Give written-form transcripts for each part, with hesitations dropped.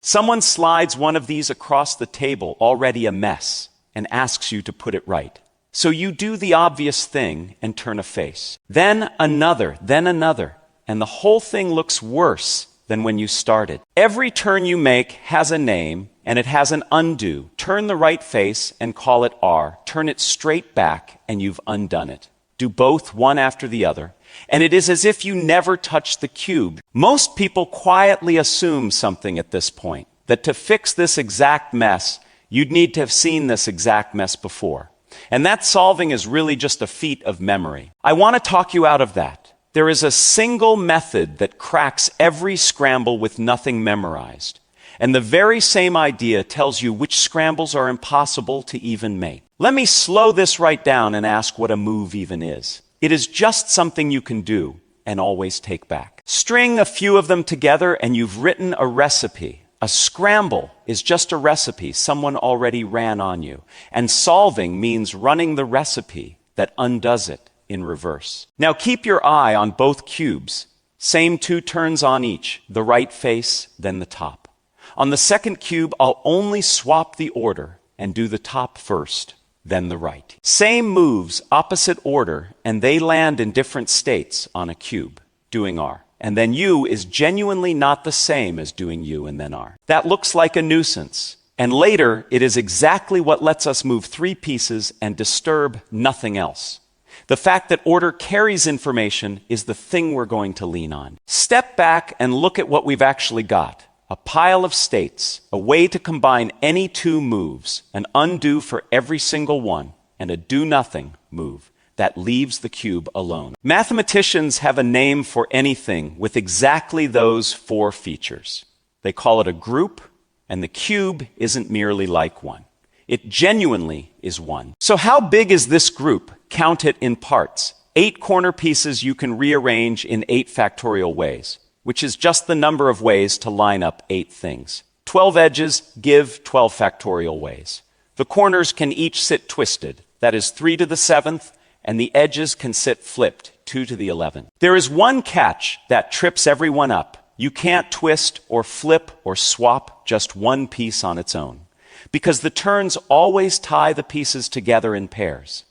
Someone slides one of these across the table, already a mess, and asks you to put it right. So you do the obvious thing and turn a face. Then another, and the whole thing looks worse than when you started. Every turn you make has a name, and it has an undo. Turn the right face and call it R. Turn it straight back, and you've undone it. Do both one after the other, and it is as if you never touched the cube. Most people quietly assume something at this point, that to fix this exact mess, you'd need to have seen this exact mess before. And that solving is really just a feat of memory. I want to talk you out of that. There is a single method that cracks every scramble with nothing memorized. And the very same idea tells you which scrambles are impossible to even make. Let me slow this right down and ask what a move even is. It is just something you can do and always take back. String a few of them together and you've written a recipe. A scramble is just a recipe someone already ran on you. And solving means running the recipe that undoes it in reverse. Now keep your eye on both cubes. Same 2 turns on each, the right face, then the top. On the second cube, I'll only swap the order and do the top first, then the right. Same moves, opposite order, and they land in different states on a cube, doing R. And then U is genuinely not the same as doing U and then R. That looks like a nuisance. And later, it is exactly what lets us move 3 pieces and disturb nothing else. The fact that order carries information is the thing we're going to lean on. Step back and look at what we've actually got. A pile of states, a way to combine any 2 moves, an undo for every single one, and a do-nothing move that leaves the cube alone. Mathematicians have a name for anything with exactly those 4 features. They call it a group, and the cube isn't merely like one. It genuinely is one. So how big is this group? Count it in parts. 8 corner pieces you can rearrange in 8 factorial ways, which is just the number of ways to line up 8 things. 12 edges give 12 factorial ways. The corners can each sit twisted, that is 3 to the 7th, and the edges can sit flipped, 2 to the 11th. There is one catch that trips everyone up. You can't twist or flip or swap just one piece on its own, because the turns always tie the pieces together in pairs.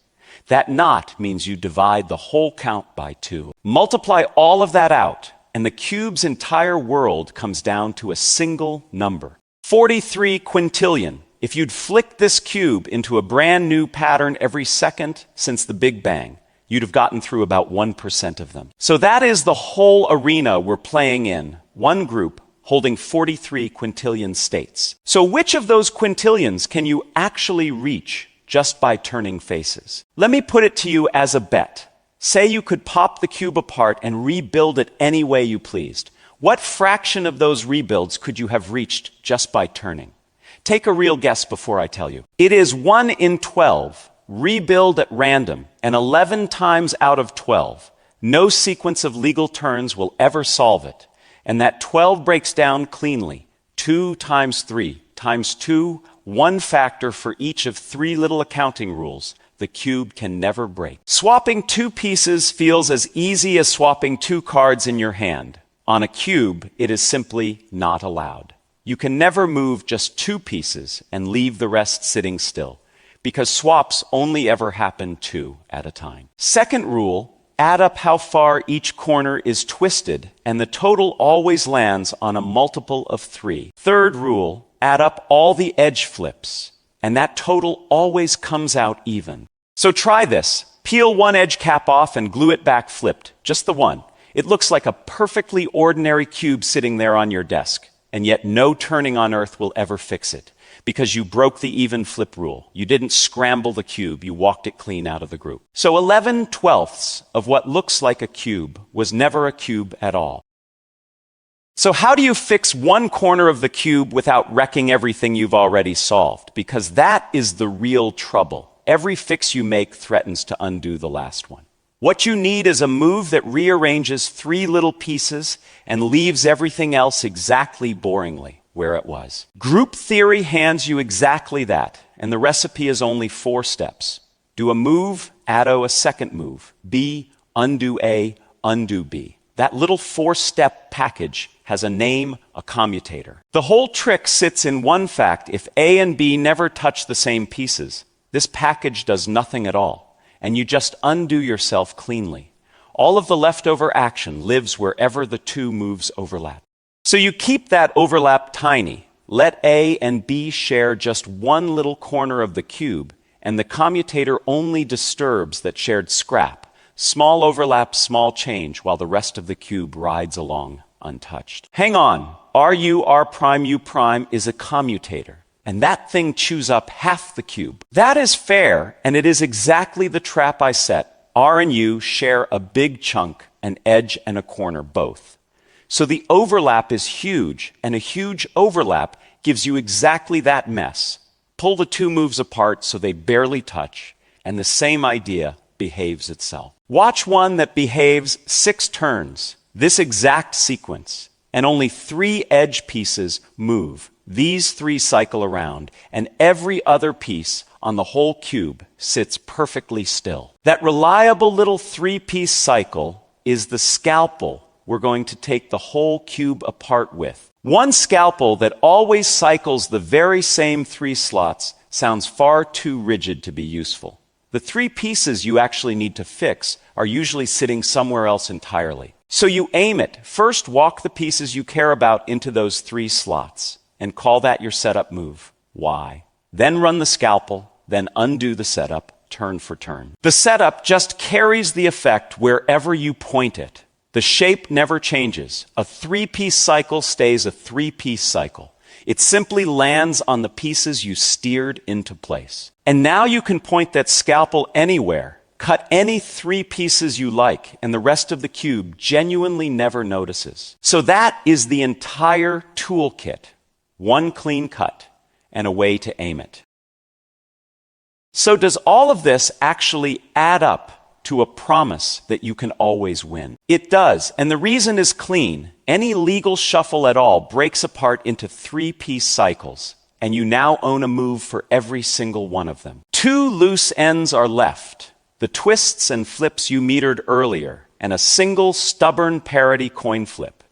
That knot means you divide the whole count by 2. Multiply all of that out, and the cube's entire world comes down to a single number. 43 quintillion. If you'd flick this cube into a brand new pattern every second since the Big Bang, you'd have gotten through about 1% of them. So that is the whole arena we're playing in. One group holding 43 quintillion states. So which of those quintillions can you actually reach just by turning faces? Let me put it to you as a bet. Say you could pop the cube apart and rebuild it any way you pleased. What fraction of those rebuilds could you have reached just by turning? Take a real guess before I tell you. It is 1 in 12. Rebuild at random, and 11 times out of 12. No sequence of legal turns will ever solve it. And that 12 breaks down cleanly. 2 times 3 times 2, 1 factor for each of 3 little accounting rules. The cube can never break. Swapping 2 pieces feels as easy as swapping 2 cards in your hand. On a cube, it is simply not allowed. You can never move just 2 pieces and leave the rest sitting still, because swaps only ever happen 2 at a time. Second rule, add up how far each corner is twisted, and the total always lands on a multiple of 3. Third rule, add up all the edge flips, and that total always comes out even. So try this. Peel one edge cap off and glue it back flipped, just the one. It looks like a perfectly ordinary cube sitting there on your desk. And yet no turning on earth will ever fix it, because you broke the even flip rule. You didn't scramble the cube, you walked it clean out of the group. So 11/12ths of what looks like a cube was never a cube at all. So how do you fix one corner of the cube without wrecking everything you've already solved? Because that is the real trouble. Every fix you make threatens to undo the last one. What you need is a move that rearranges 3 little pieces and leaves everything else exactly boringly where it was. Group theory hands you exactly that, and the recipe is only 4 steps. Do a move, add O a second move. B, undo A, undo B. That little four-step package has a name, a commutator. The whole trick sits in one fact: if A and B never touch the same pieces, this package does nothing at all, and you just undo yourself cleanly. All of the leftover action lives wherever the two moves overlap. So you keep that overlap tiny. Let A and B share just one little corner of the cube, and the commutator only disturbs that shared scrap. Small overlap, small change, while the rest of the cube rides along untouched. Hang on. RU, R prime, U prime is a commutator, and that thing chews up half the cube. That is fair, and it is exactly the trap I set. R and U share a big chunk, an edge and a corner both. So the overlap is huge, and a huge overlap gives you exactly that mess. Pull the two moves apart so they barely touch, and the same idea behaves itself. Watch one that behaves 6 turns, this exact sequence, and only 3 edge pieces move. These 3 cycle around, and every other piece on the whole cube sits perfectly still. That reliable little 3-piece cycle is the scalpel we're going to take the whole cube apart with. One scalpel that always cycles the very same 3 slots sounds far too rigid to be useful. The 3 pieces you actually need to fix are usually sitting somewhere else entirely. So you aim it. First, walk the pieces you care about into those 3 slots, and call that your setup move, Y. Then run the scalpel, then undo the setup, turn for turn. The setup just carries the effect wherever you point it. The shape never changes. A 3-piece cycle stays a 3-piece cycle. It simply lands on the pieces you steered into place. And now you can point that scalpel anywhere, cut any 3 pieces you like, and the rest of the cube genuinely never notices. So that is the entire toolkit. One clean cut, and a way to aim it. So does all of this actually add up to a promise that you can always win? It does, and the reason is clean. Any legal shuffle at all breaks apart into 3-piece cycles, and you now own a move for every single one of them. 2 loose ends are left, the twists and flips you metered earlier, and a single stubborn parity coin flip.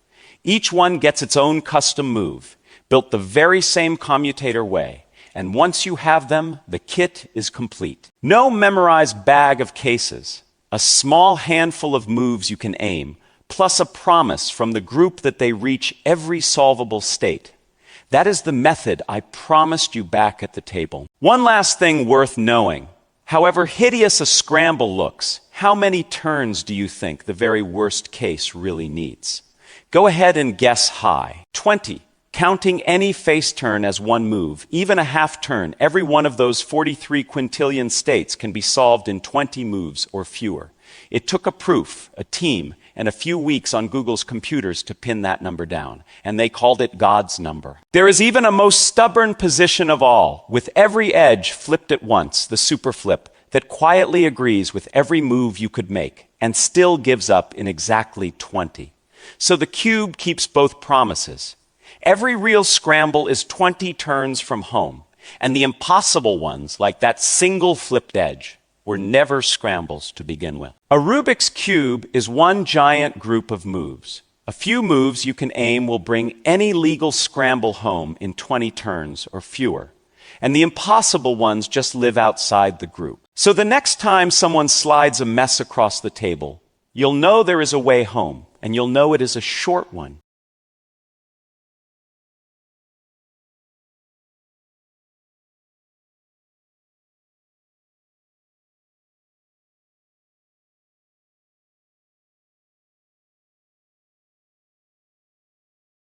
Each one gets its own custom move, built the very same commutator way, and once you have them, the kit is complete. No memorized bag of cases, a small handful of moves you can aim, plus a promise from the group that they reach every solvable state. That is the method I promised you back at the table. One last thing worth knowing. However hideous a scramble looks, how many turns do you think the very worst case really needs? Go ahead and guess high. 20. Counting any face turn as one move, even a half turn, every one of those 43 quintillion states can be solved in 20 moves or fewer. It took a proof, a team, and a few weeks on Google's computers to pin that number down, and they called it God's number. There is even a most stubborn position of all, with every edge flipped at once, the super flip, that quietly agrees with every move you could make, and still gives up in exactly 20. So the cube keeps both promises. Every real scramble is 20 turns from home, and the impossible ones, like that single flipped edge, were never scrambles to begin with. A Rubik's Cube is one giant group of moves. A few moves you can aim will bring any legal scramble home in 20 turns or fewer, and the impossible ones just live outside the group. So the next time someone slides a mess across the table, you'll know there is a way home, and you'll know it is a short one.